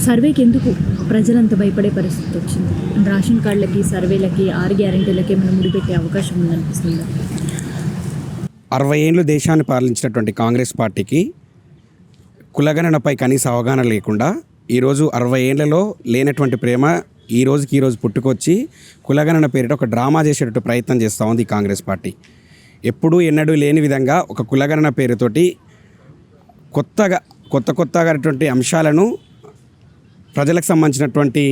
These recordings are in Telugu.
సర్వేకి ఎందుకు ప్రజలంతా భయపడే పరిస్థితి వచ్చింది? రేషన్ కార్డులకి, సర్వేలకి, 6 గ్యారెంటీలకి మనం ముడిపెట్టే అవకాశం ఉందనిపిస్తుందా? 60 ఏళ్ళు దేశాన్ని పాలించినటువంటి కాంగ్రెస్ పార్టీకి కులగణనపై కనీస అవగాహన లేకుండా ఈరోజు 60 ఏళ్లలో లేనటువంటి ప్రేమ ఈరోజు పుట్టుకొచ్చి కులగణన పేరిట ఒక డ్రామా చేసేటట్టు ప్రయత్నం చేస్తూ ఉంది కాంగ్రెస్ పార్టీ. ఎప్పుడూ ఎన్నడూ లేని విధంగా ఒక కులగణన పేరుతోటి కొత్తగా అంశాలను, ప్రజలకు సంబంధించినటువంటి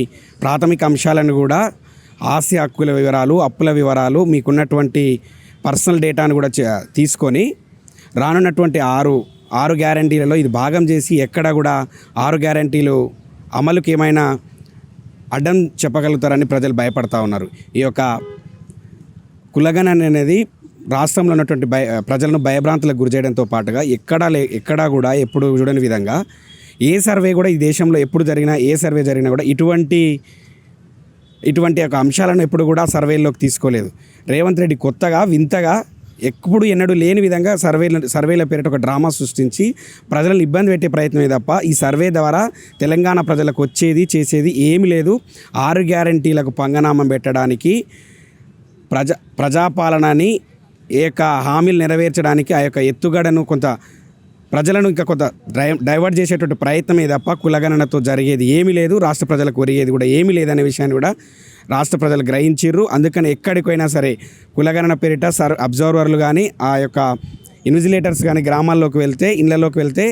ప్రాథమిక అంశాలను కూడా, ఆస్తి హక్కుల వివరాలు, అప్పుల వివరాలు, మీకున్నటువంటి పర్సనల్ డేటాను కూడా తీసుకొని రానున్నటువంటి ఆరు గ్యారంటీలలో ఇది భాగం చేసి ఎక్కడ కూడా 6 గ్యారంటీలు అమలుకి ఏమైనా అడ్డం చెప్పగలుగుతారని ప్రజలు భయపడతా ఉన్నారు. ఈ యొక్క కులగణన అనేది రాష్ట్రంలో ఉన్నటువంటి ప్రజలను భయభ్రాంతులకు గురి చేయడంతో పాటుగా ఎక్కడా కూడా ఎప్పుడు చూడని విధంగా ఏ సర్వే కూడా ఈ దేశంలో ఎప్పుడు జరిగినా, ఏ సర్వే జరిగినా కూడా ఇటువంటి ఒక అంశాలను ఎప్పుడు కూడా సర్వేల్లోకి తీసుకోలేదు. రేవంత్ రెడ్డి కొత్తగా వింతగా ఎప్పుడు ఎన్నడూ లేని విధంగా సర్వేల పేరిట ఒక డ్రామా సృష్టించి ప్రజలను ఇబ్బంది పెట్టే ప్రయత్నమే తప్ప ఈ సర్వే ద్వారా తెలంగాణ ప్రజలకు చేసేది ఏమీ లేదు. 6 గ్యారంటీలకు పంగనామం పెట్టడానికి, ప్రజాపాలనని హామీలు నెరవేర్చడానికి ఆ యొక్క ఎత్తుగడను ప్రజలను ఇంకా కొంత డైవర్ట్ చేసేటువంటి ప్రయత్నమే తప్ప కులగణనతో జరిగేది ఏమీ లేదు. రాష్ట్ర ప్రజలకు ఒరిగేది కూడా ఏమీ లేదనే విషయాన్ని కూడా రాష్ట్ర ప్రజలు గ్రహించిర్రు. అందుకని ఎక్కడికైనా సరే కులగణన పేరిట అబ్జర్వర్లు కానీ, ఆ యొక్క ఇన్విజిలేటర్స్ కానీ గ్రామాల్లోకి వెళ్తే, ఇళ్లలోకి వెళ్తే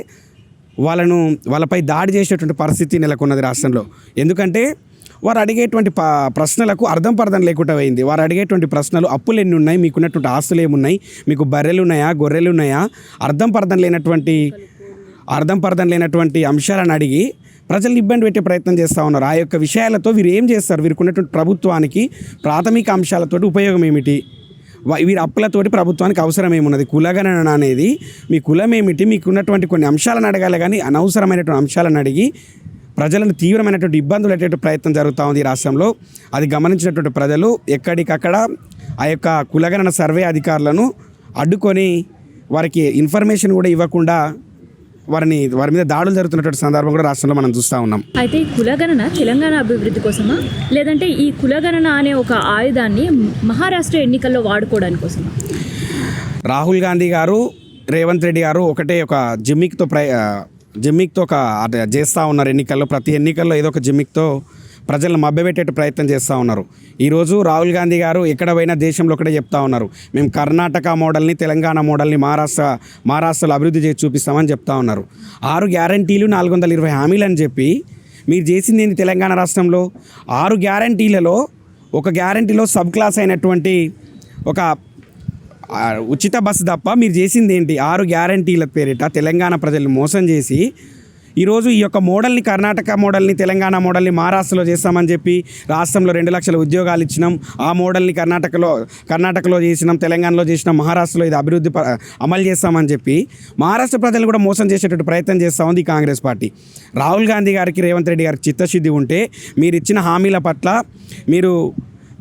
వాళ్ళపై దాడి చేసేటువంటి పరిస్థితి నెలకొన్నది రాష్ట్రంలో. ఎందుకంటే వారు అడిగేటువంటి ప్రశ్నలకు అర్థం లేకుండా పోయింది. వారు అడిగేటువంటి ప్రశ్నలు అప్పులు ఎన్ని ఉన్నాయి, మీకున్నటువంటి ఆస్తులు ఏమున్నాయి, మీకు బర్రెలు ఉన్నాయా, గొర్రెలు ఉన్నాయా, అర్థం పర్థం లేనటువంటి అంశాలను అడిగి ప్రజల్ని ఇబ్బంది పెట్టే ప్రయత్నం చేస్తూ ఉన్నారు. ఆ యొక్క విషయాలతో వీరు ఏం చేస్తారు? వీరికి ఉన్నటువంటి ప్రభుత్వానికి ప్రాథమిక అంశాలతోటి ఉపయోగం ఏమిటి? వీరి అప్పులతోటి ప్రభుత్వానికి అవసరం ఏమున్నది? కులగణన అనేది మీ కులం ఏమిటి, మీకు ఉన్నటువంటి కొన్ని అంశాలను అడగాలి కానీ అనవసరమైనటువంటి అంశాలను అడిగి ప్రజలను తీవ్రమైనటువంటి ఇబ్బందులు పెట్టే ప్రయత్నం జరుగుతూ ఉంది ఈ రాష్ట్రంలో. అది గమనించినటువంటి ప్రజలు ఎక్కడికక్కడ ఆ యొక్క కులగణన సర్వే అధికారులను అడ్డుకొని వారికి ఇన్ఫర్మేషన్ కూడా ఇవ్వకుండా వారి మీద దాడులు జరుగుతున్నటువంటి సందర్భం కూడా రాష్ట్రంలో మనం చూస్తూ ఉన్నాం. అయితే కులగణన తెలంగాణ అభివృద్ధి కోసమా, లేదంటే ఈ కులగణన అనే ఒక ఆయుధాన్ని మహారాష్ట్ర ఎన్నికల్లో వాడుకోవడానికి కోసమా? రాహుల్ గాంధీ గారు, రేవంత్ రెడ్డి గారు ఒకటే ఒక జిమ్మిక్తో చేస్తూ ఉన్నారు. ఎన్నికల్లో ప్రతి ఎన్నికల్లో ఏదో ఒక జిమ్మిక్తో ప్రజలను మభ్యపెట్టే ప్రయత్నం చేస్తూ ఉన్నారు. ఈరోజు రాహుల్ గాంధీ గారు ఎక్కడ పోయినా దేశంలో ఒకటే చెప్తా ఉన్నారు, మేము కర్ణాటక మోడల్ని, తెలంగాణ మోడల్ని మహారాష్ట్రలో అభివృద్ధి చేసి చూపిస్తామని చెప్తా ఉన్నారు. 6 గ్యారంటీలు 420 హామీలు అని చెప్పి మీరు చేసింది ఏంటి? తెలంగాణ రాష్ట్రంలో 6 గ్యారంటీలలో ఒక గ్యారంటీలో సబ్ క్లాస్ అయినటువంటి ఒక ఉచిత బస్సు తప్ప మీరు చేసింది ఏంటి? 6 గ్యారంటీల పేరిట తెలంగాణ ప్రజల్ని మోసం చేసి ఈరోజు ఈ యొక్క మోడల్ని, కర్ణాటక మోడల్ని, తెలంగాణ మోడల్ని మహారాష్ట్రలో చేస్తామని చెప్పి రాష్ట్రంలో 2 లక్షల ఉద్యోగాలు ఇచ్చినాం. ఆ మోడల్ని కర్ణాటకలో చేసినాం, తెలంగాణలో చేసినాం, మహారాష్ట్రలో ఇది అభివృద్ధి అమలు చేస్తామని చెప్పి మహారాష్ట్ర ప్రజలు కూడా మోసం చేసేటట్టు ప్రయత్నం చేస్తూ ఉంది కాంగ్రెస్ పార్టీ. రాహుల్ గాంధీ గారికి, రేవంత్ రెడ్డి గారికి చిత్తశుద్ధి ఉంటే, మీరు ఇచ్చిన హామీల పట్ల,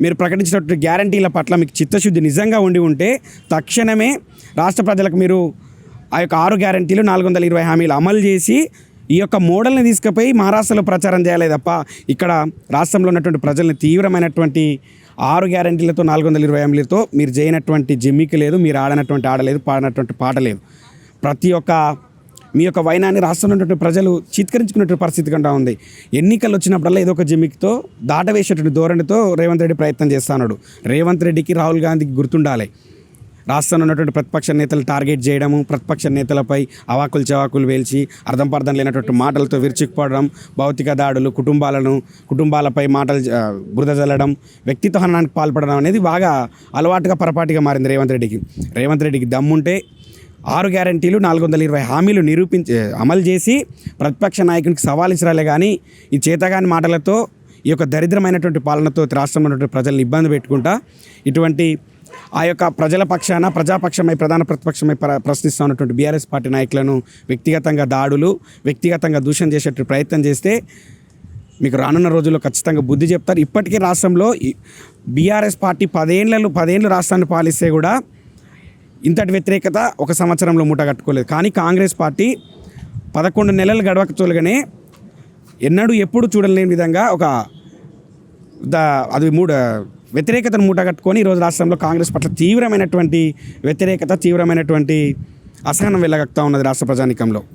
మీరు ప్రకటించినటువంటి గ్యారంటీల పట్ల మీకు చిత్తశుద్ధి నిజంగా ఉంటే తక్షణమే రాష్ట్ర ప్రజలకు మీరు ఆ యొక్క 6 గ్యారంటీలు 420 హామీలు అమలు చేసి ఈ యొక్క మోడల్ని తీసుకుపోయి మహారాష్ట్రలో ప్రచారం చేయాలి తప్ప ఇక్కడ రాష్ట్రంలో ఉన్నటువంటి ప్రజల్ని తీవ్రమైనటువంటి 6 గ్యారంటీలతో 420 హామీలతో మీరు చేయనటువంటి జిమ్మికి లేదు, మీరు ఆడనటువంటి ఆడలేదు, పాడినటువంటి పాట లేదు. మీ యొక్క వైనాన్ని రాష్ట్రంలో ఉన్నటువంటి ప్రజలు చిత్కరించుకున్నటువంటి పరిస్థితి కంటా ఉంది. ఎన్నికలు వచ్చినప్పుడల్లా ఏదో ఒక జిమ్మిక్తో దాటవేసేటువంటి ధోరణితో రేవంత్ రెడ్డి ప్రయత్నం చేస్తున్నాడు. రేవంత్ రెడ్డికి, రాహుల్ గాంధీకి గుర్తుండాలి, రాష్ట్రంలో ఉన్నటువంటి ప్రతిపక్ష నేతలు టార్గెట్ చేయడము, ప్రతిపక్ష నేతలపై అవాకులు చవాకులు వేల్చి అర్థం లేనటువంటి మాటలతో విరుచుకుపడడం, భౌతిక దాడులు, కుటుంబాలపై మాటలు బురద జల్లడం, వ్యక్తిత్వ హననానికి పాల్పడడం అనేది బాగా అలవాటుగా పొరపాటుగా మారింది రేవంత్ రెడ్డికి దమ్ముంటే 6 గ్యారంటీలు 420 హామీలు అమలు చేసి ప్రతిపక్ష నాయకునికి సవాల్ ఇచ్చరాలే కానీ ఈ చేతగాని మాటలతో, ఈ యొక్క దరిద్రమైనటువంటి పాలనతో రాష్ట్రంలో ఉన్నటువంటి ప్రజల్ని ఇబ్బంది పెట్టుకుంటా ఇటువంటి ఆ యొక్క ప్రజల పక్షాన, ప్రజాపక్షమై, ప్రధాన ప్రతిపక్షమై ప్రశ్నిస్తూ ఉన్నటువంటి బీఆర్ఎస్ పార్టీ నాయకులను వ్యక్తిగతంగా దూషణ చేసేటువంటి ప్రయత్నం చేస్తే మీకు రానున్న రోజుల్లో ఖచ్చితంగా బుద్ధి చెప్తారు. ఇప్పటికే రాష్ట్రంలో బీఆర్ఎస్ పార్టీ 10 ఏళ్ళు రాష్ట్రాన్ని పాలిస్తే కూడా ఇంతటి వ్యతిరేకత ఒక సంవత్సరంలో మూట కట్టుకోలేదు. కానీ కాంగ్రెస్ పార్టీ 11 నెలలు గడవక తోలుగానే ఎన్నడూ ఎప్పుడు చూడలేని విధంగా ఒక అది వ్యతిరేకతను మూటగట్టుకొని ఈరోజు రాష్ట్రంలో కాంగ్రెస్ పట్ల తీవ్రమైనటువంటి వ్యతిరేకత, తీవ్రమైనటువంటి అసహనం వెళ్ళగక్తా ఉన్నది రాష్ట్ర ప్రజానీకంలో.